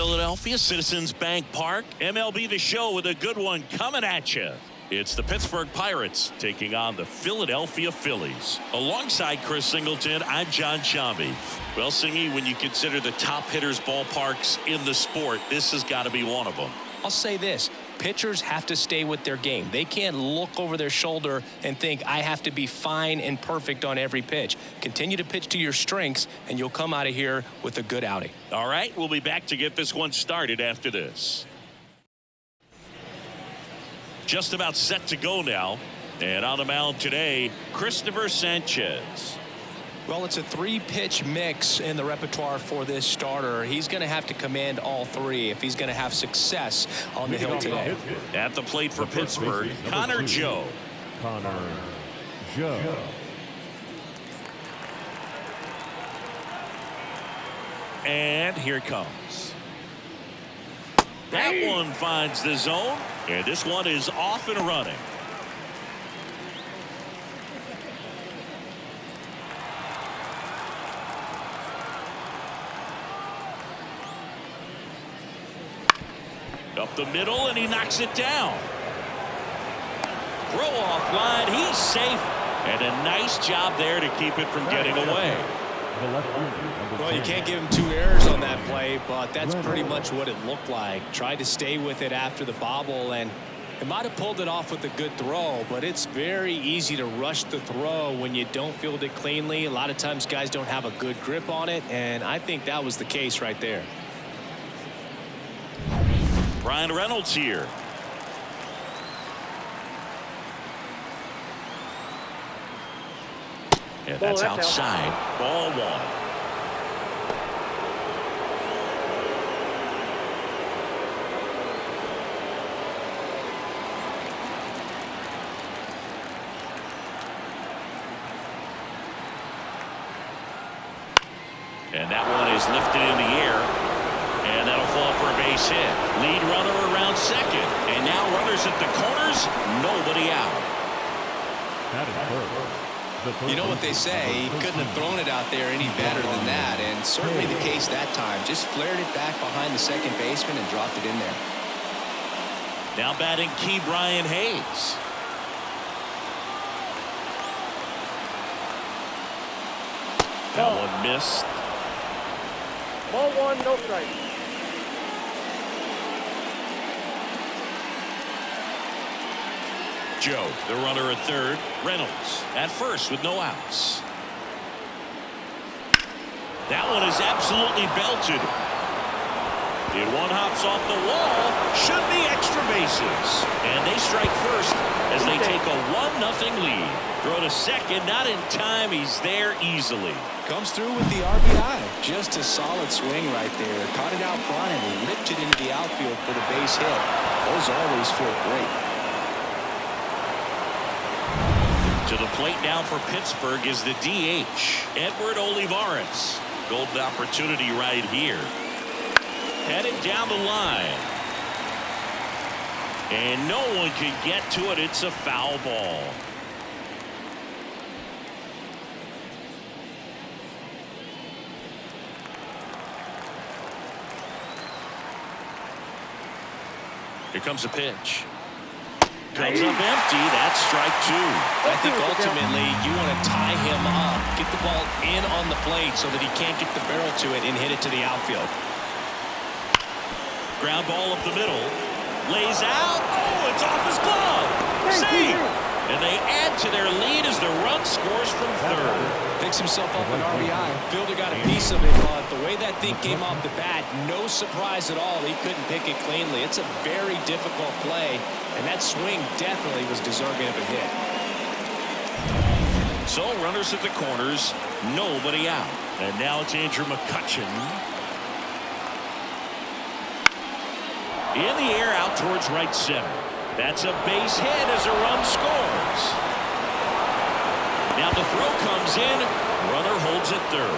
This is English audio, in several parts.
Philadelphia, Citizens Bank Park. MLB The Show with a good one coming at you. It's the Pittsburgh Pirates taking on the Philadelphia Phillies. Alongside Chris Singleton, I'm John Shambi. Well, Singy, when you consider the top hitters ballparks in the sport, this has got to be one of them. I'll say this. Pitchers have to stay with their game. They can't look over their shoulder and think, I have to be fine and perfect on every pitch. Continue to pitch to your strengths, and you'll come out of here with a good outing. All right, we'll be back to get this one started after this. Just about set to go now. And on the mound today, Christopher Sanchez. Well, it's a three-pitch mix in the repertoire for this starter. He's going to have to command all three if he's going to have success on the hill today. At the plate for Pittsburgh, Connor Joe. Connor Joe. And here it comes. That one finds the zone, and this one is off and running. Up the middle, and he knocks it down. Throw off line, he's safe, and a nice job there to keep it from getting away. Well, you can't give him 2 errors on that play, but that's pretty much what it looked like. Tried to stay with it after the bobble, and it might have pulled it off with a good throw, but it's very easy to rush the throw when you don't field it cleanly. A lot of times guys don't have a good grip on it, and I think that was the case right there. Ryan Reynolds here. And that's outside. Ball 1. And that one is lifted in the air. And that'll fall for a base hit. Lead runner around second. And now runners at the corners. Nobody out. That is hurt. You know what they say, he couldn't have thrown it out there any better than that, and certainly the case that time. Just flared it back behind the second baseman and dropped it in there. Now batting Key Brian Hayes. That one missed. Ball 1, no strike. Joe, the runner at third. Reynolds at first with no outs. That one is absolutely belted. And one hops off the wall. Should be extra bases. And they strike first as they take a 1-0 lead. Throw to second, not in time. He's there easily. Comes through with the RBI. Just a solid swing right there. Caught it out front and ripped it into the outfield for the base hit. Those always feel great. To the plate now for Pittsburgh is the DH, Edward Olivares. Golden opportunity right here. Headed down the line. And no one can get to it. It's a foul ball. Here comes a pitch. Comes up empty. That's strike 2. I think ultimately you want to tie him up, get the ball in on the plate so that he can't get the barrel to it and hit it to the outfield. Ground ball up the middle. Lays out. Oh, it's off his glove. Save. And they add to their lead as the run scores from third. Picks himself up an RBI. Fielder got a piece of it, but the way that thing came off the bat, no surprise at all. He couldn't pick it cleanly. It's a very difficult play, and that swing definitely was deserving of a hit. So runners at the corners, nobody out. And now it's Andrew McCutchen. In the air out towards right center. That's a base hit as a run scores. Now the throw comes in. Runner holds it third.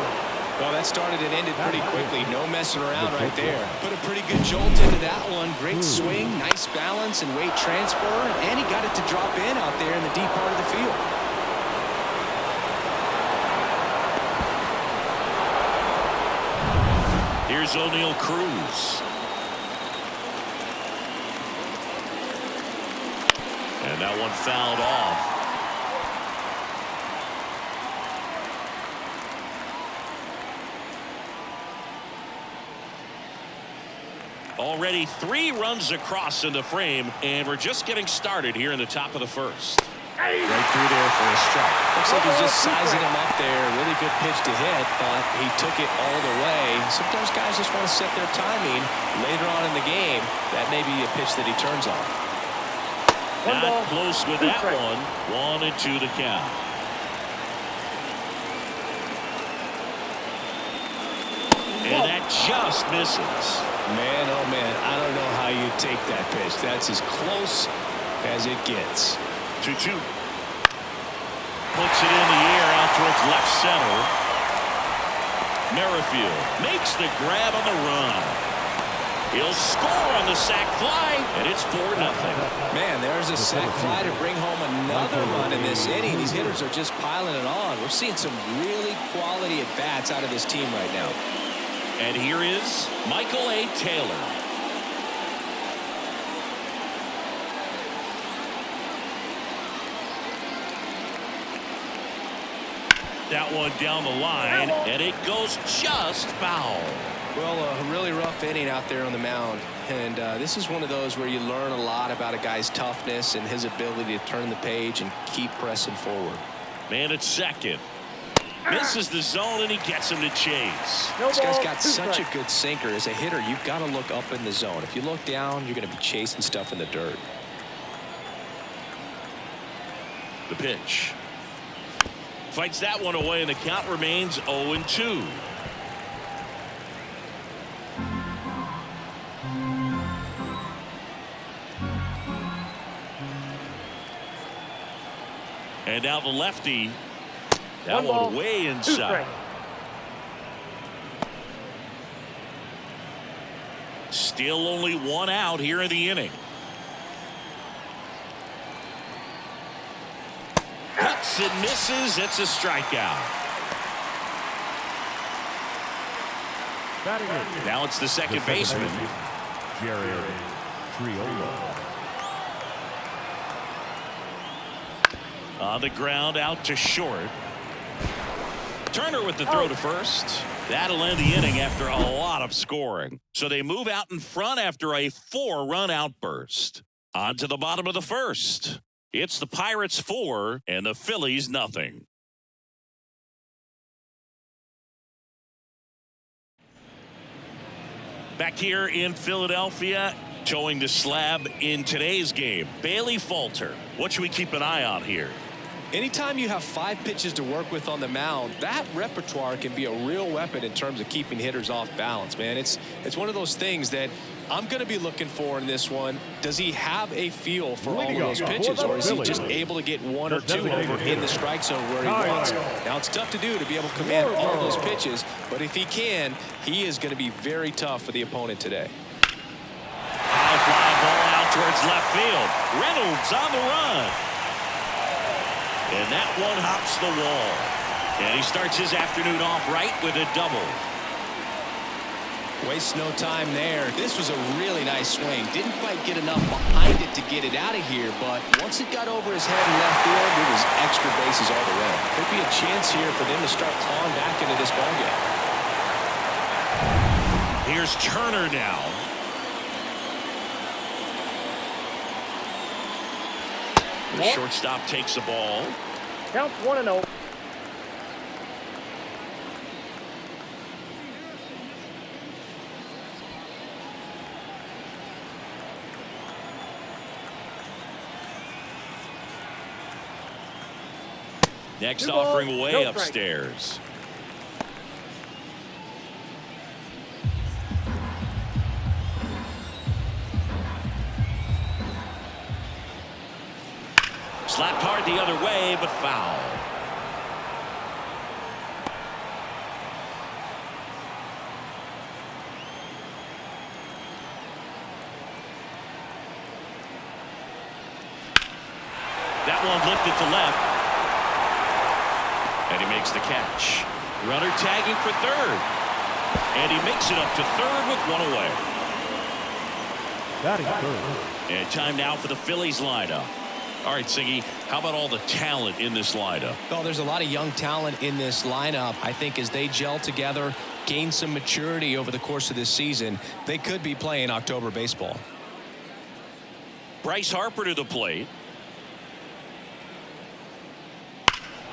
Well, that started and ended pretty quickly. No messing around right there. Put a pretty good jolt into that one. Great swing, nice balance and weight transfer. And he got it to drop in out there in the deep part of the field. Here's O'Neal Cruz. And that one fouled off. Already 3 runs across in the frame, and we're just getting started here in the top of the first. Right through there for a strike. Looks like he's just sizing him up there. Really good pitch to hit, but he took it all the way. Sometimes guys just want to set their timing later on in the game. That may be a pitch that he turns on. Not close with that one. 1-2 the count. And that just misses. Man, oh man, I don't know how you take that pitch. That's as close as it gets. 2-2. Puts it in the air out towards left center. Merrifield makes the grab on the run. He'll score on the sac fly, and it's 4-0. Man, there's a sac fly to bring home another run in this inning. These hitters are just piling it on. We're seeing some really quality at-bats out of this team right now. And here is Michael A. Taylor. That one down the line, and it goes just foul. Well, a really rough inning out there on the mound. And this is one of those where you learn a lot about a guy's toughness and his ability to turn the page and keep pressing forward. Man at second. Misses the zone, and he gets him to chase. This guy's got such a good sinker. As a hitter, you've got to look up in the zone. If you look down, you're going to be chasing stuff in the dirt. The pitch. Fights that one away, and the count remains 0-2. And now the lefty. That one way inside. Still only 1 out here in the inning. Cuts and misses. It's a strikeout. Now it's the second baseman. Jared Triolo. On the ground, out to short. Turner with the throw to first. That'll end the inning after a lot of scoring. So they move out in front after a 4-run outburst. On to the bottom of the first. It's the Pirates 4 and the Phillies nothing. Back here in Philadelphia, towing the slab in today's game, Bailey Falter. What should we keep an eye on here? Anytime you have 5 pitches to work with on the mound, that repertoire can be a real weapon in terms of keeping hitters off balance, man. It's one of those things that I'm going to be looking for in this one. Does he have a feel for all of those pitches, or is he just able to get 1 or 2 over in the strike zone where he wants? Now, it's tough to do to be able to command all of those pitches, but if he can, he is going to be very tough for the opponent today. High fly ball out towards left field. Reynolds on the run. And that one hops the wall. And he starts his afternoon off right with a double. Wastes no time there. This was a really nice swing. Didn't quite get enough behind it to get it out of here, but once it got over his head in left field, it was extra bases all the way. Could be a chance here for them to start clawing back into this ballgame. Here's Turner now. The shortstop takes the ball. Counts 1-0. Next offering way upstairs. Slapped hard the other way, but foul. That one lifted to left. And he makes the catch. Runner tagging for third. And he makes it up to third with 1 away. Batting third. And time now for the Phillies lineup. All right, Siggy, how about all the talent in this lineup? Well, there's a lot of young talent in this lineup. I think as they gel together, gain some maturity over the course of this season, they could be playing October baseball. Bryce Harper to the plate.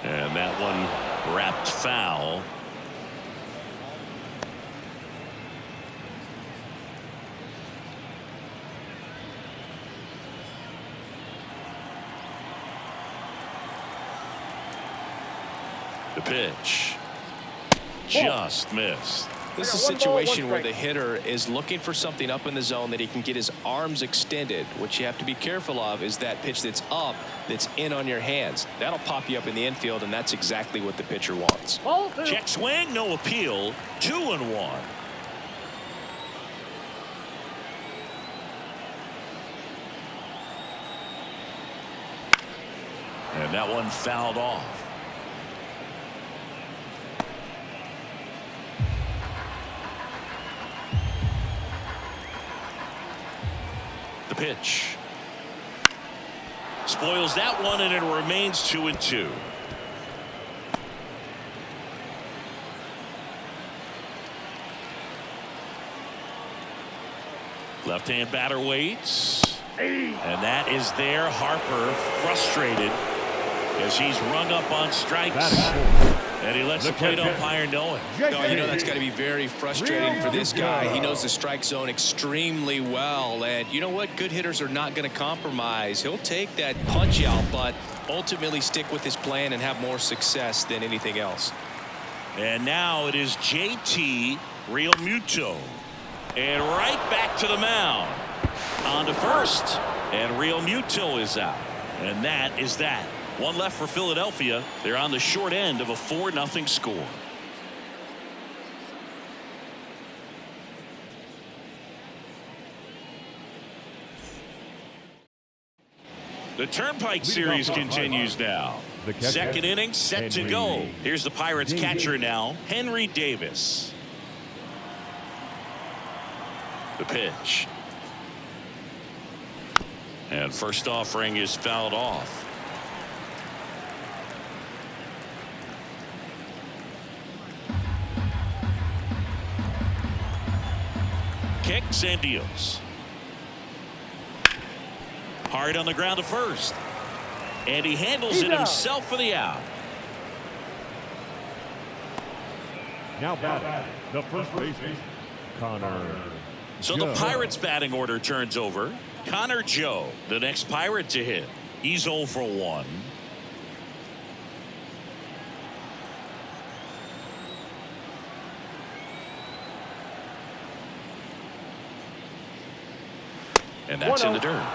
And that one wrapped foul. The pitch just missed. This is a situation where the hitter is looking for something up in the zone that he can get his arms extended. What you have to be careful of is that pitch that's up, that's in on your hands. That'll pop you up in the infield, and that's exactly what the pitcher wants. Check swing, no appeal. 2-1. And that one fouled off. The pitch spoils that one, and it remains 2-2. Left-hand batter waits, and that is there. Harper frustrated as he's rung up on strikes, and he lets the plate umpire know it. No, you know that's got to be very frustrating for this guy. He knows the strike zone extremely well, and you know what? Good hitters are not going to compromise. He'll take that punch out, but ultimately stick with his plan and have more success than anything else. And now it is JT Realmuto, and right back to the mound. On to first, and Realmuto is out, and that is that. One left for Philadelphia. They're on the short end of a 4-0 score. The Turnpike series continues now. Second inning set to go. Here's the Pirates catcher now, Henry Davis. The pitch. And first offering is fouled off. Kicks and deals. Hard on the ground to first. And he handles it himself for the out. Now batting, the first baseman, Connor. So the Pirates batting order turns over. Connor Joe, the next Pirate to hit. He's 0 for 1. And that's in the dirt.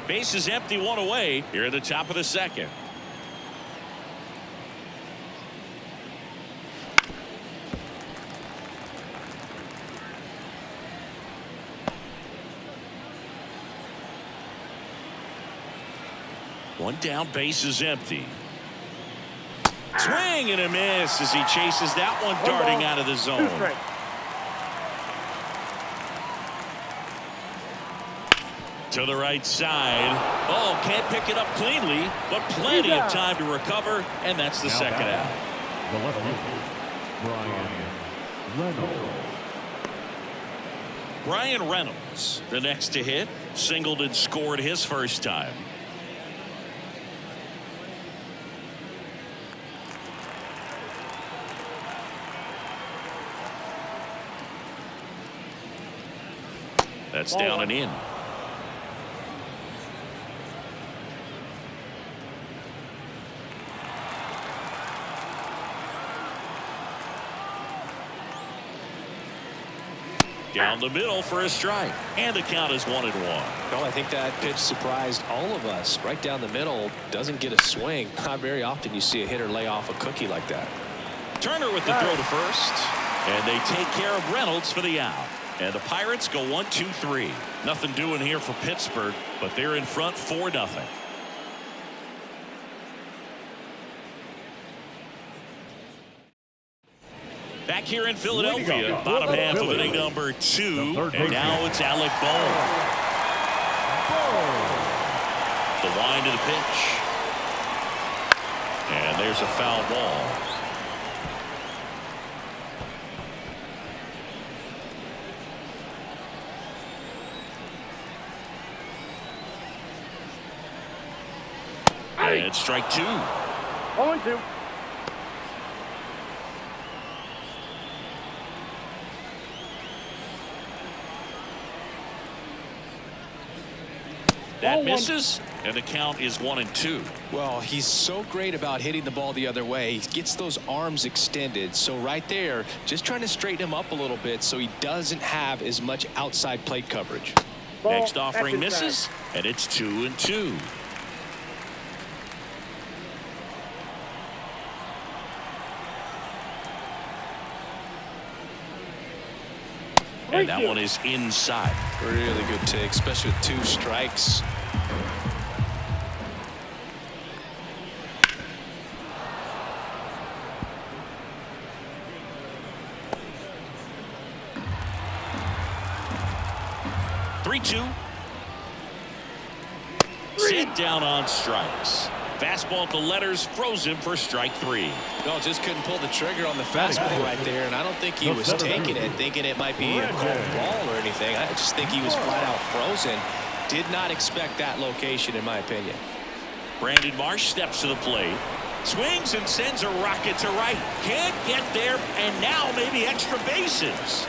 Base is empty, one away here at the top of the second. One down, base is empty. Swing and a miss as he chases that one darting out of the zone. To the right side. Oh, can't pick it up cleanly, but plenty of time to recover, and that's the second out. The left fielder, Brian Reynolds. Brian Reynolds, the next to hit. Singled and scored his first time. That's down and in. Down the middle for a strike, and the count is 1-1. Well, I think that pitch surprised all of us. Right down the middle, doesn't get a swing. Not very often you see a hitter lay off a cookie like that. Turner with the throw to first, and they take care of Reynolds for the out. And the Pirates go 1-2-3. Nothing doing here for Pittsburgh, but they're in front 4-0. Back here in Philadelphia, bottom half of inning number 2, and now it's Alec Bohm. wind of the pitch. And there's a foul ball. And it's strike 2. 0-2. That misses, and the count is 1-2. Well, he's so great about hitting the ball the other way. He gets those arms extended. So right there, just trying to straighten him up a little bit so he doesn't have as much outside plate coverage. Next offering misses, and it's 2-2. And that one is inside. Really good take, especially with 2 strikes. Sit down on strikes. Fastball to letters, frozen for strike 3. No, just couldn't pull the trigger on the fastball right there, and I don't think he was taking it, thinking it might be a cold ball or anything. I just think he was flat out frozen. Did not expect that location, in my opinion. Brandon Marsh steps to the plate. Swings and sends a rocket to right. Can't get there, and now maybe extra bases.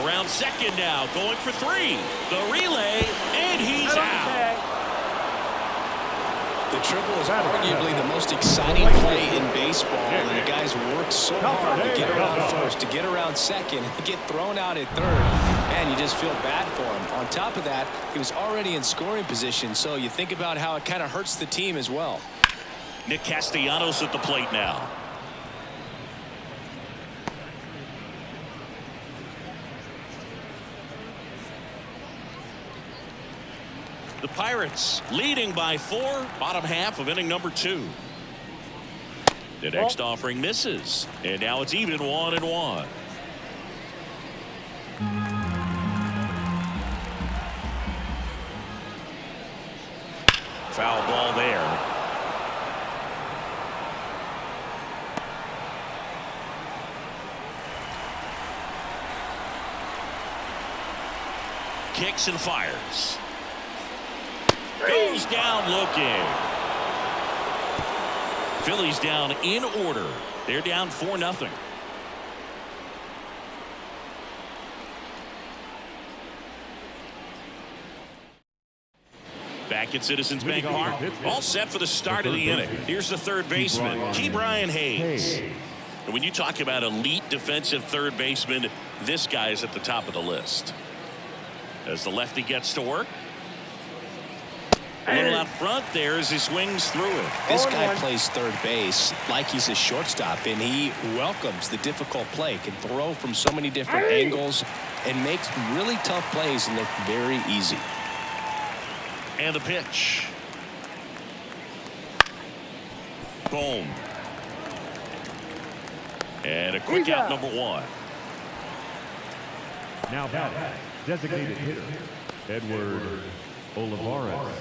Around second now, going for 3. The relay, and he's out. The triple is arguably the most exciting play in baseball, and the guys worked so hard to get around first, to get around second, to get thrown out at third, and you just feel bad for him. On top of that, he was already in scoring position, so you think about how it kind of hurts the team as well. Nick Castellanos at the plate now. The Pirates leading by 4, bottom half of inning number 2. The next offering misses, and now it's even 1-1. Foul ball there. Kicks and fires. Goes down looking. Phillies down in order. They're down 4-0. Back at Citizens Bank Park, all set for the start of the inning. Here's the third baseman, Ke'Bryan Hayes. And when you talk about elite defensive third baseman, this guy is at the top of the list. As the lefty gets to work. A little out front there as he swings through it. This guy plays third base like he's a shortstop, and he welcomes the difficult play, can throw from so many different angles, and makes really tough plays look very easy. And the pitch. Boom. And a quick out, number 1. Now batting, designated hitter, Edward Olivares.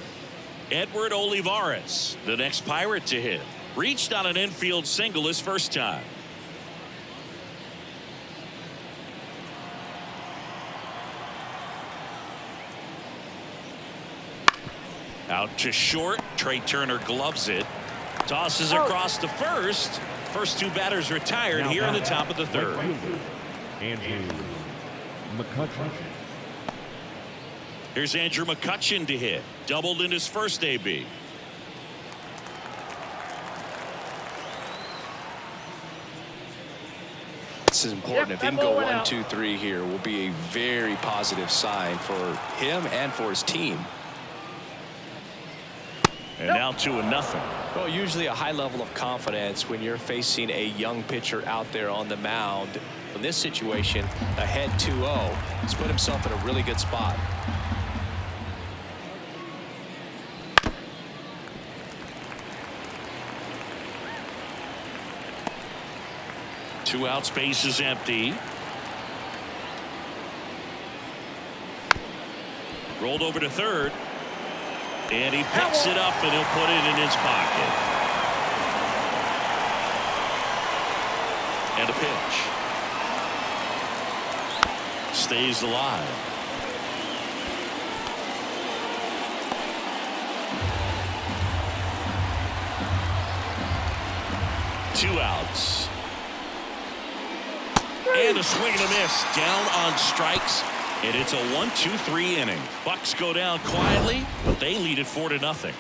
Edward Olivares, the next Pirate to hit. Reached on an infield single his first time. Out to short. Trey Turner gloves it. Tosses across to first. First 2 batters retired here in the top of the 3rd. Andrew McCutcheon. Here's Andrew McCutcheon to hit. Doubled in his first AB. This is important. If he can go 1, 2, 3 here, will be a very positive sign for him and for his team. And now 2-0. Well, usually a high level of confidence when you're facing a young pitcher out there on the mound. In this situation, ahead 2-0. He's put himself in a really good spot. Two out, space is empty. Rolled over to third. And he picks it up, and he'll put it in his pocket. And a pitch. Stays alive. Two outs. And a swing and a miss. Down on strikes. And it's a 1-2-3 inning. Bucks go down quietly, but they lead it 4-0.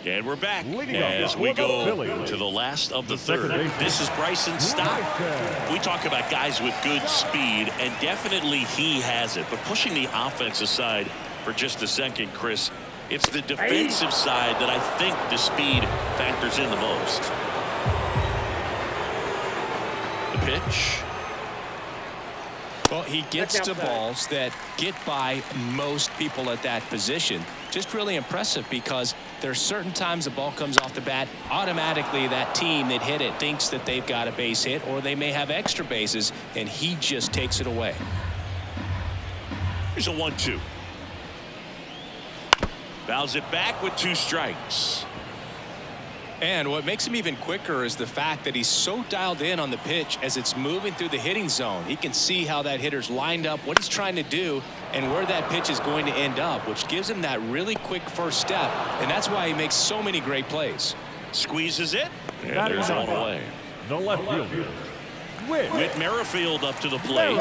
And we're back as we go to the last of the third. This is Bryson Stott. We talk about guys with good speed, and definitely he has it. But pushing the offense aside for just a second, Chris, it's the defensive side that I think the speed factors in the most. The pitch. Well, he gets to balls that get by most people at that position. Just really impressive because there's certain times the ball comes off the bat, automatically that team that hit it thinks that they've got a base hit, or they may have extra bases, and he just takes it away. Here's a 1-2. Fouls it back with 2 strikes. And what makes him even quicker is the fact that he's so dialed in on the pitch as it's moving through the hitting zone. He can see how that hitter's lined up, what he's trying to do, and where that pitch is going to end up, which gives him that really quick first step, and that's why he makes so many great plays. Squeezes it, and there's one away. The left fielder, Whit Merrifield up to the plate.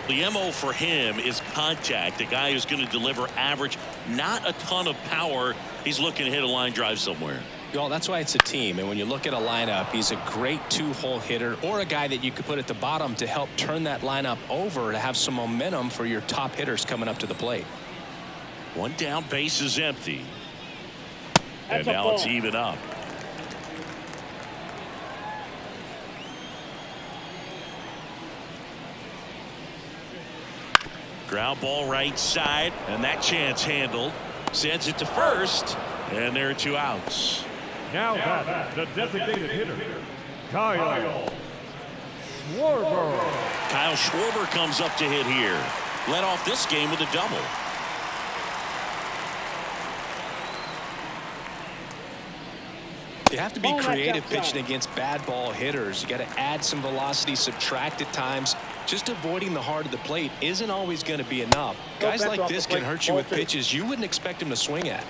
The MO for him is contact. A guy who's going to deliver average, not a ton of power. He's looking to hit a line drive somewhere. Well, that's why it's a team, and when you look at a lineup, he's a great 2-hole hitter, or a guy that you could put at the bottom to help turn that lineup over to have some momentum for your top hitters coming up to the plate. One down, base is empty. And now it's even up. Ground ball right side, and that chance handled. Sends it to first, and there are 2 outs. now bat, the designated hitter, Kyle Schwarber. Kyle Schwarber comes up to hit here. Led off this game with a double. You have to be creative pitching against bad ball hitters. You got to add some velocity, subtract at times. Just avoiding the heart of the plate isn't always going to be enough. Guys like this can hurt you with pitches you wouldn't expect him to swing at.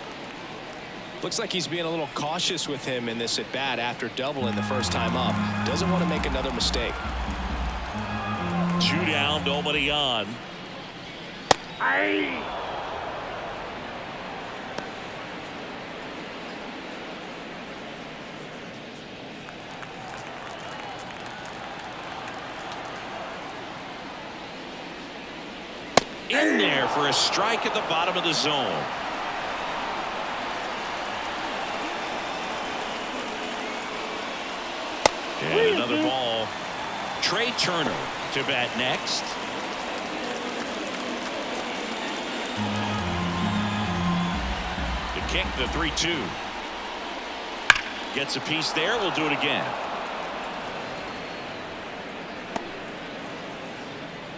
Looks like he's being a little cautious with him in this at bat after doubling the first time up. Doesn't want to make another mistake. 2 down, nobody on. In there for a strike at the bottom of the zone. And another ball. Trey Turner to bat next. The kick, the 3-2. Gets a piece there. We'll do it again.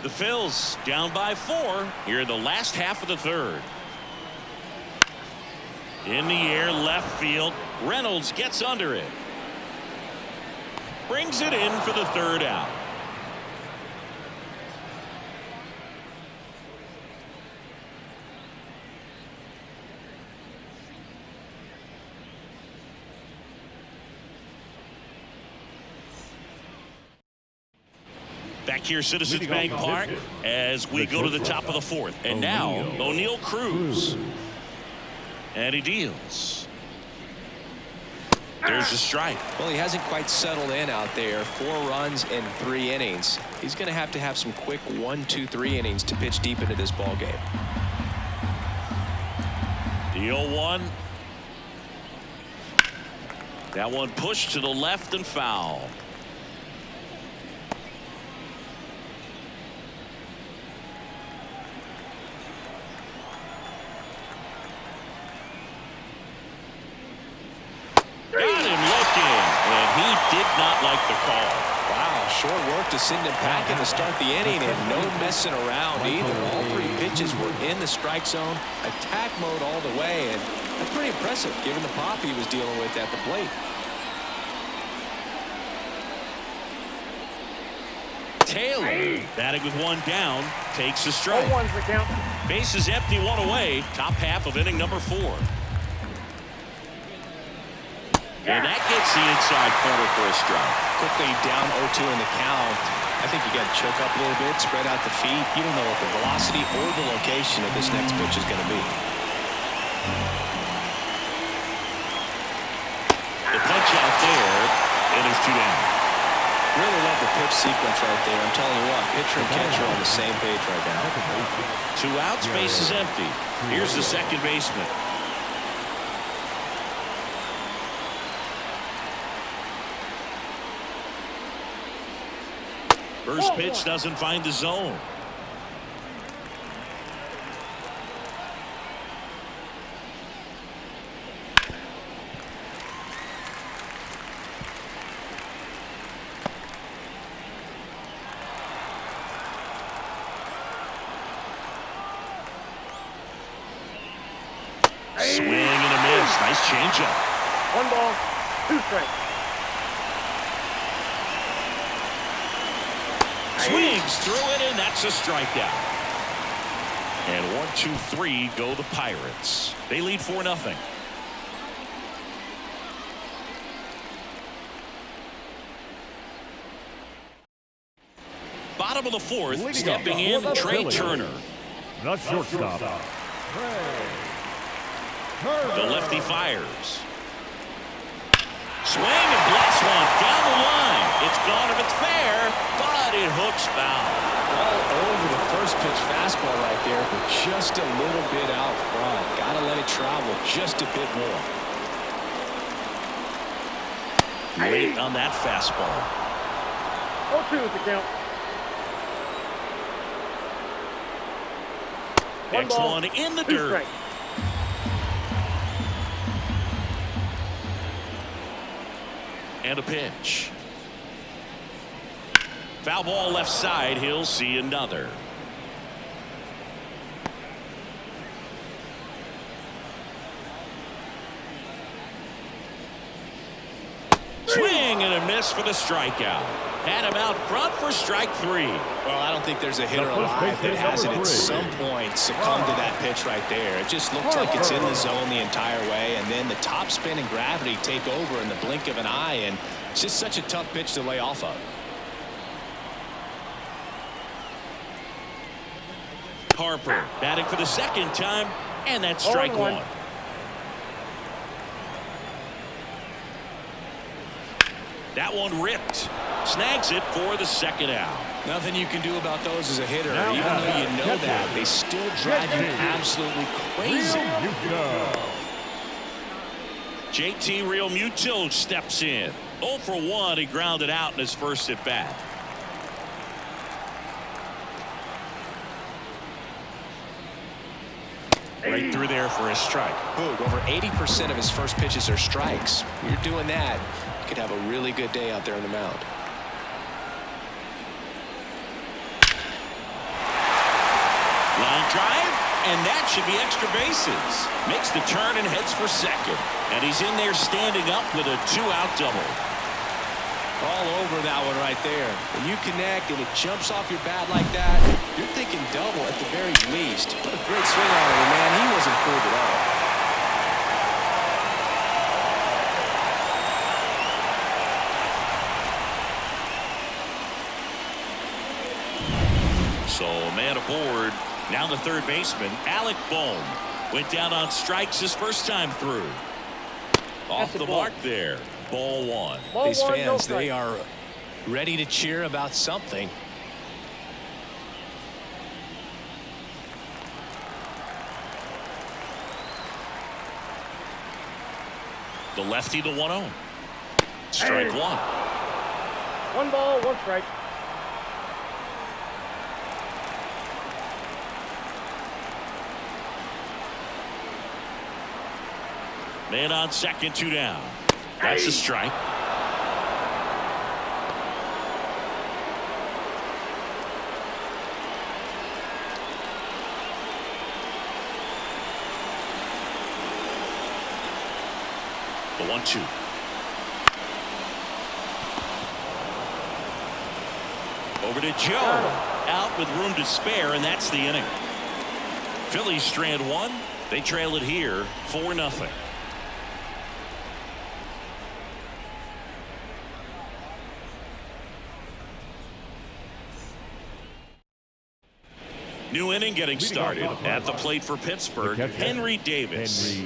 The Phils down by 4 here in the last half of the third. In the air, left field. Reynolds gets under it. Brings it in for the third out. Back here, Citizens Bank Park, as we go to the top of the fourth. And now, O'Neal Cruz. And he deals. There's a strike. Well, he hasn't quite settled in out there. 4 runs in 3 innings. He's going to have some quick 1, 2, 3 innings to pitch deep into this ball game. The 0-1. That one pushed to the left and foul. did not like the call. Wow, short work to send him packing to start the inning, and no messing around either. All 3 pitches were in the strike zone, attack mode all the way, and that's pretty impressive given the pop he was dealing with at the plate. Taylor, batting with 1 down, takes a strike. 0-1's the count. Bases empty, 1 away. Top half of inning number 4. And that gets the inside corner for a strike. Quickly down 0-2 in the count. I think you got to choke up a little bit, spread out the feet. You don't know what the velocity or the location of this next pitch is going to be. The punch out there, and there's 2 down. Really love the pitch sequence right there. I'm telling you what, pitcher and catcher on the same page right now. 2 outs, base is empty. Here's the second baseman. First pitch doesn't find the zone. Swing and a miss. Nice changeup. 1 ball, 2 strikes. Swings through it, and that's a strikeout. And 1, 2, 3 go the Pirates. They lead 4-0. Bottom of the 4th, stepping in, Trey Turner. The shortstop. The lefty fires. Swing and blast one down the line. It's gone if it's fair, but it hooks foul. All over the first pitch fastball right there, but just a little bit out front. Got to let it travel just a bit more. Late on that fastball. 0-2 is the count. Next one in the dirt. Strikes. And a pitch. Foul ball left side. He'll see another. Swing and a miss for the strikeout. Had him out front for strike 3. Well, I don't think there's a hitter alive that hasn't at some point succumbed to that pitch right there. It just looks like it's in the zone the entire way, and then the top spin and gravity take over in the blink of an eye, and it's just such a tough pitch to lay off of. Harper batting for the 2nd time, and that's strike 1. That one ripped. Snags it for the 2nd out. Nothing you can do about those as a hitter. Even though you know that, they still drive you absolutely crazy. JT Realmuto steps in. 0 for 1. He grounded out in his first at bat. Right through there for a strike. Boog, over 80% of his first pitches are strikes. You're doing that, you could have a really good day out there on the mound. Line drive, and that should be extra bases. Makes the turn and heads for 2nd. And he's in there standing up with a 2-out double. All over that one right there. When you connect and it jumps off your bat like that, you're thinking double at the very least. What a great swing on it, man. He wasn't fooled at all. So a man aboard. Now the 3rd baseman, Alec Bohm, went down on strikes his first time through. Off the mark there. Ball 1. These fans, they are ready to cheer about something. The lefty, the 1-0. Strike 1. 1 ball, 1 strike. Man on 2nd, 2 down. That's a strike. The 1-2. Over to Joe. Out with room to spare, and that's the inning. Phillies strand one. They trail it here 4-0. New inning getting started. At the plate for Pittsburgh, Henry Davis.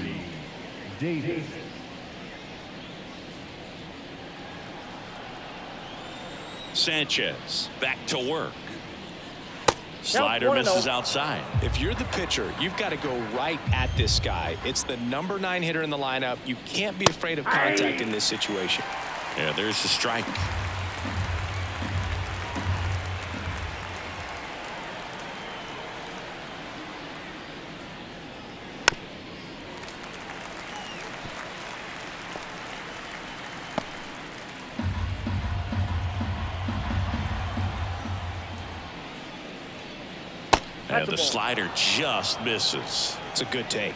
Sanchez back to work. Slider misses outside. If you're the pitcher, you've got to go right at this guy. It's the number 9 hitter in the lineup. You can't be afraid of contact in this situation. Yeah, there's the strike. And the slider just misses. It's a good take.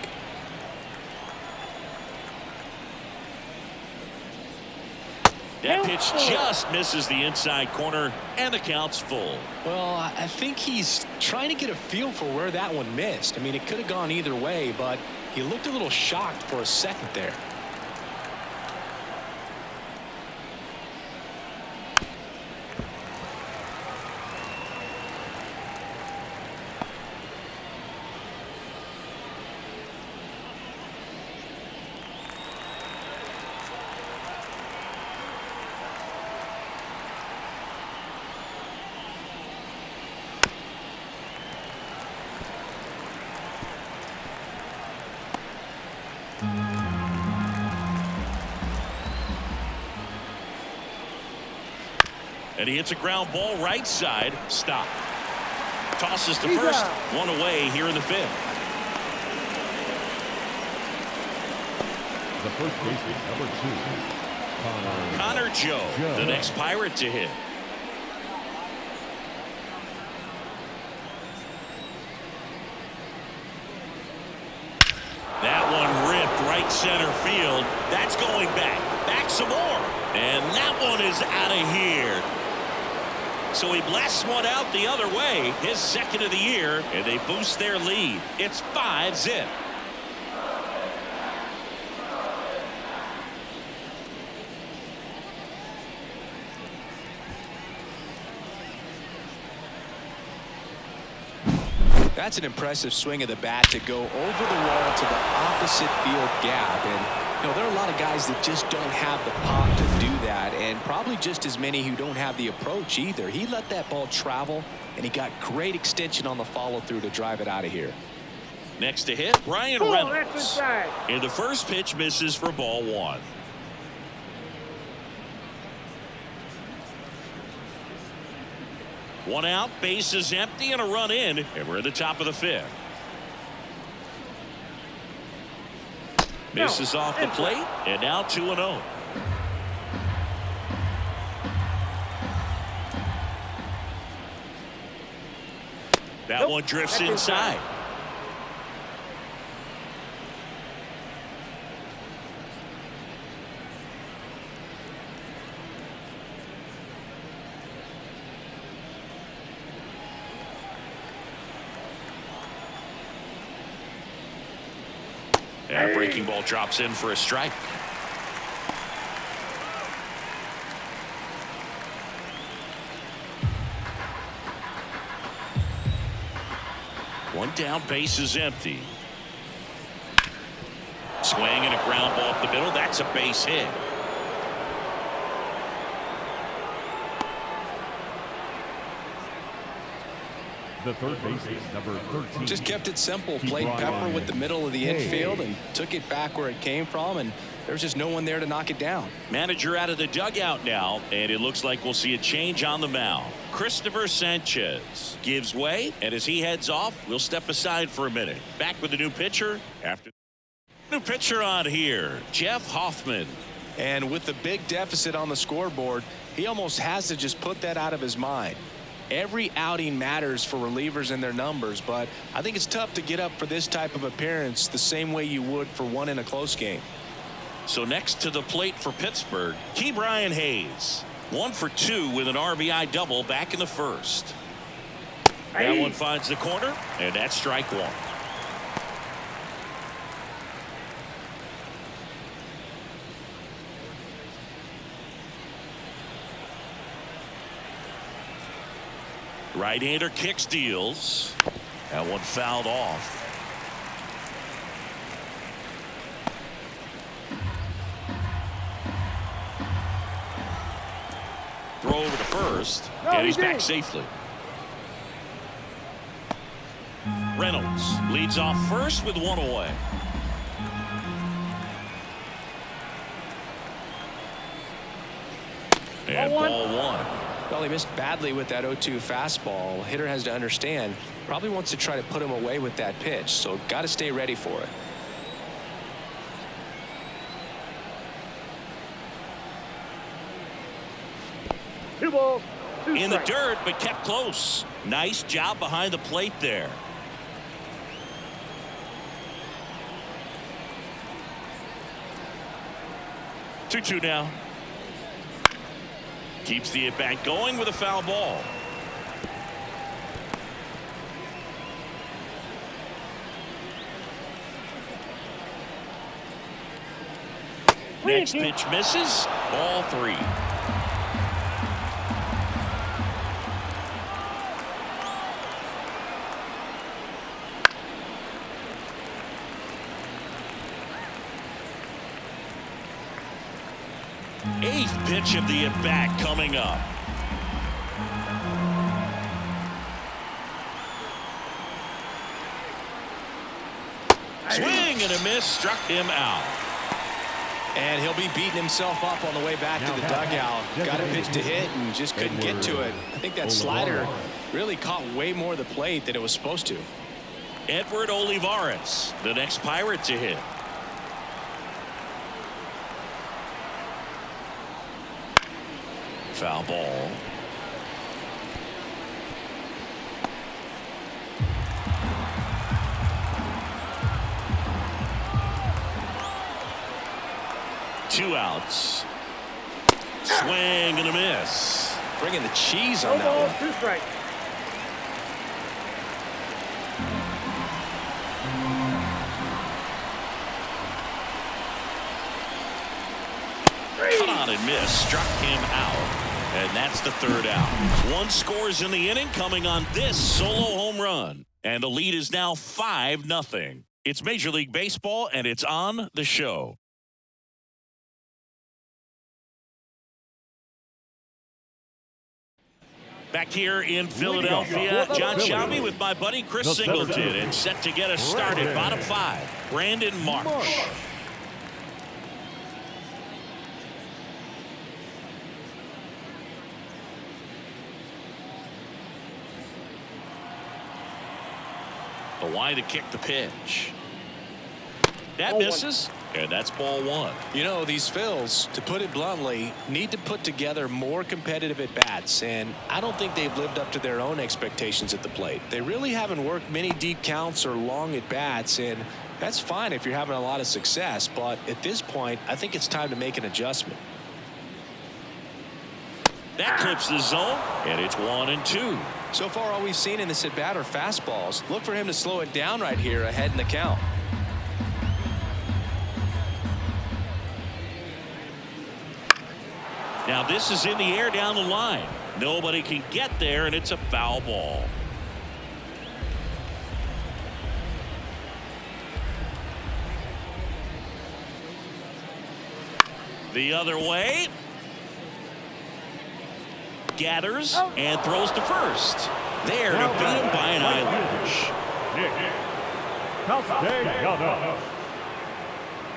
That pitch just misses the inside corner, and the count's full. Well, I think he's trying to get a feel for where that one missed. I mean, it could have gone either way, but he looked a little shocked for a second there. And he hits a ground ball right side. Stop. Tosses to first. One away here in the 5th. The first baseman, number 2, Connor Joe, the next Pirate to hit. That one ripped right center field. That's going back. Back some more. And that one is out of here. So he blasts one out the other way, his second of the year, and they boost their lead. It's 5-0. That's an impressive swing of the bat to go over the wall to the opposite field gap. And, you know, there are a lot of guys that just don't have the pop to do that, and probably just as many who don't have the approach either. He let that ball travel, and he got great extension on the follow-through to drive it out of here. Next to hit, Brian Reynolds. And the first pitch misses for ball 1. One out, base is empty, and a run in, and we're at the top of the 5th. Misses off the plate, and now 2-0. That one drifts inside. That breaking ball drops in for a strike. One down, base is empty. Swing and a ground ball up the middle. That's a base hit. The third baseman, number 13. Just kept it simple. Played pepper with the middle of the infield and took it back where it came from, and there was just no one there to knock it down. Manager out of the dugout now, and it looks like we'll see a change on the mound. Christopher Sanchez gives way, and as he heads off, we'll step aside for a minute. Back with the new pitcher after. New pitcher on here, Jeff Hoffman. And with the big deficit on the scoreboard, he almost has to just put that out of his mind. Every outing matters for relievers and their numbers, but I think it's tough to get up for this type of appearance the same way you would for one in a close game. So next to the plate for Pittsburgh, Brian Hayes. 1 for 2 with an RBI double back in the first. That one finds the corner, and that's strike one. Right-hander kicks, deals. That one fouled off. Throw over to first, and he's back safely. Reynolds leads off first with one away. And ball one. Well, he missed badly with that 0-2 fastball. Hitter has to understand, probably wants to try to put him away with that pitch, so got to stay ready for it. Two balls, two In the strikes. dirt, but kept close. Nice job behind the plate there. Two now. Keeps the at-bat going with a foul ball. Next pitch misses. Ball three. Eighth pitch of the at-bat coming up. Swing and a miss, struck him out. And he'll be beating himself up on the way back to the dugout. Got a pitch to hit and just couldn't get to it. I think that slider really caught way more of the plate than it was supposed to. Edward Olivares, the next Pirate to hit. Foul ball. Two outs. Swing and a miss. Bringing the cheese on No that balls, one. two strikes. Cut on and miss. Struck him out. And that's the third out. One scores in the inning coming on this solo home run. And the lead is now 5-0. It's Major League Baseball, and it's on the show. Back here in Philadelphia, John Shelby with my buddy Chris Singleton, and set to get us started. Bottom five, Brandon Marsh. The wide to kick the pitch. That misses, and that's ball one. You know, these Phils, to put it bluntly, need to put together more competitive at-bats, and I don't think they've lived up to their own expectations at the plate. They really haven't worked many deep counts or long at-bats, and that's fine if you're having a lot of success, but at this point, I think it's time to make an adjustment. That clips the zone, and it's 1-2. So far, all we've seen in this at-bat are fastballs. Look for him to slow it down right here ahead in the count. Now this is in the air down the line. Nobody can get there, and it's a foul ball. The other way. Gathers and throws to first. There to beat him by an eyelash.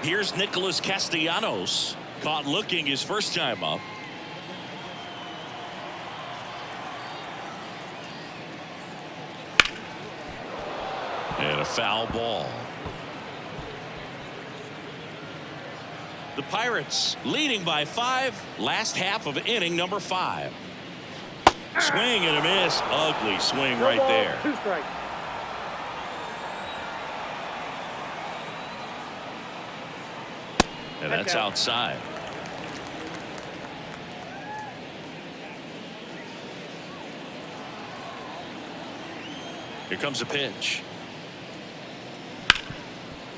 Here's Nicholas Castellanos. Caught looking his first time up. And a foul ball. The Pirates leading by 5. Last half of inning number 5. Swing and a miss. Ugly swing right there. Two strikes. And that's outside. Here comes a pitch.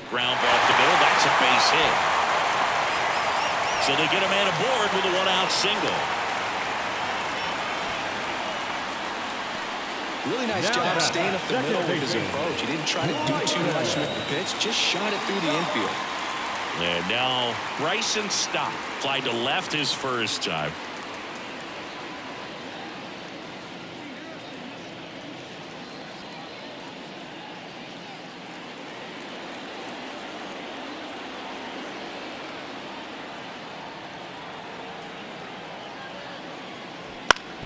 Ground ball up the middle. That's a base hit. So they get a man aboard with a one-out single. Really nice job staying up the middle with his approach. He didn't try to do too much with the pitch. Just shot it through the infield. And now Bryson Stott flied to left his first time.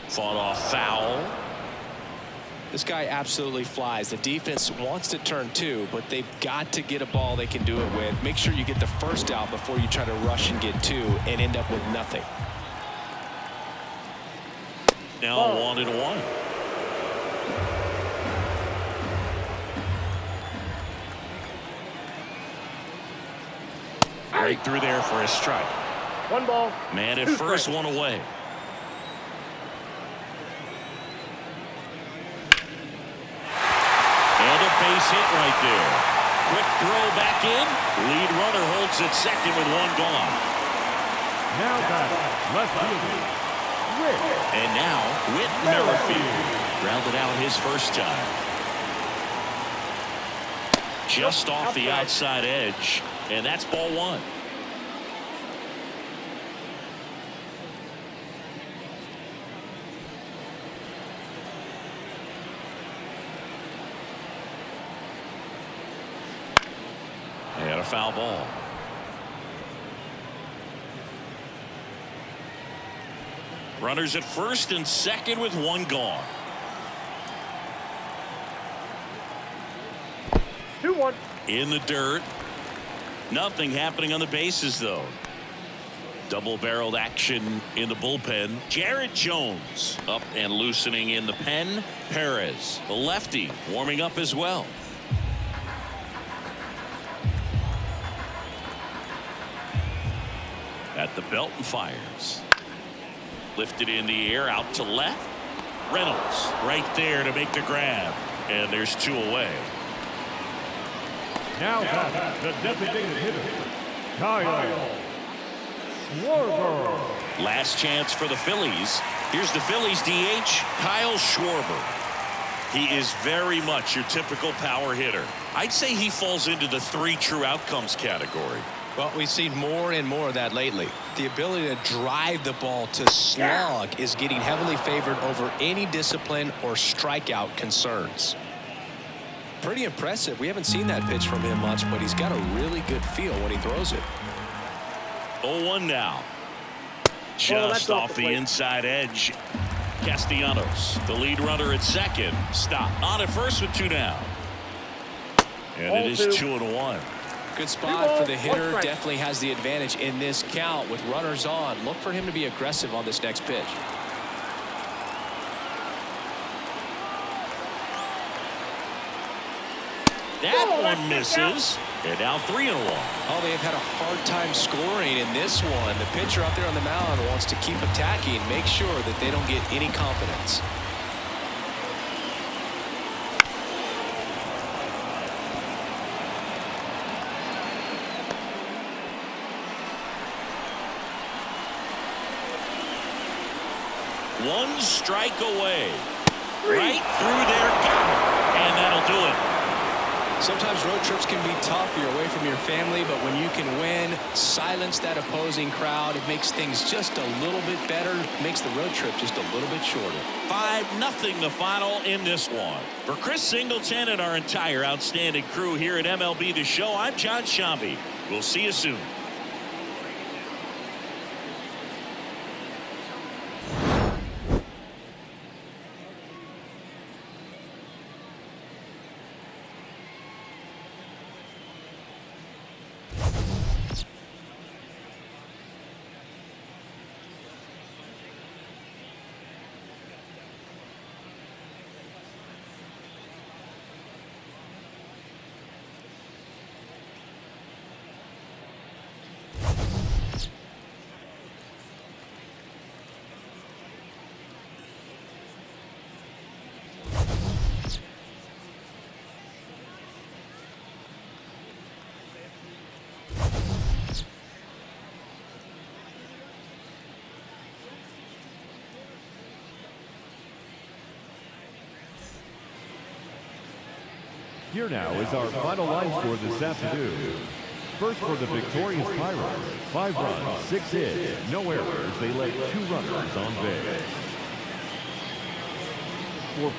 Fought off foul. This guy absolutely flies. The defense wants to turn two, but they've got to get a ball they can do it with. Make sure you get the first out before you try to rush and get two and end up with nothing. Now 1-1. Right through there for a strike. 1 ball. Man at 2 first, strikes. 1 away. Base hit right there. Quick throw back in. Lead runner holds at second with 1 gone. Now back, left fielder, Whit. And now Whit Merrifield rounded out his first time. Just off the outside edge, and that's ball 1. And a foul ball. Runners at first and second with 1 gone. 2-1. In the dirt. Nothing happening on the bases, though. Double-barreled action in the bullpen. Jared Jones up and loosening in the pen. Perez, the lefty, warming up as well. At the belt and fires. Lifted in the air out to left. Reynolds right there to make the grab. And there's 2 away. Now back, the designated hitter, Kyle Schwarber. Last chance for the Phillies. Here's the Phillies DH, Kyle Schwarber. He is very much your typical power hitter. I'd say he falls into the 3 true outcomes category. Well, we've seen more and more of that lately. The ability to drive the ball to slog is getting heavily favored over any discipline or strikeout concerns. Pretty impressive. We haven't seen that pitch from him much, but he's got a really good feel when he throws it. 0-1 now. Just off the inside edge. Castellanos, the lead runner at second. Stop. On at first with 2 down. And it is 2-1. Good spot for the hitter. Definitely has the advantage in this count with runners on. Look for him to be aggressive on this next pitch. That one misses. And now 3-1. Oh, they have had a hard time scoring in this one. The pitcher out there on the mound wants to keep attacking, make sure that they don't get any confidence. One strike away. Right through their gut. And that'll do it. Sometimes road trips can be tough. You're away from your family, but when you can win, silence that opposing crowd, it makes things just a little bit better, makes the road trip just a little bit shorter. 5-0 the final in this one. For Chris Singleton and our entire outstanding crew here at MLB The Show, I'm John Shambi. We'll see you soon. Here now is our final line score this afternoon. First for the victorious Pirates, 5 runs, 6 hits, no errors. They left 2 runners on base. For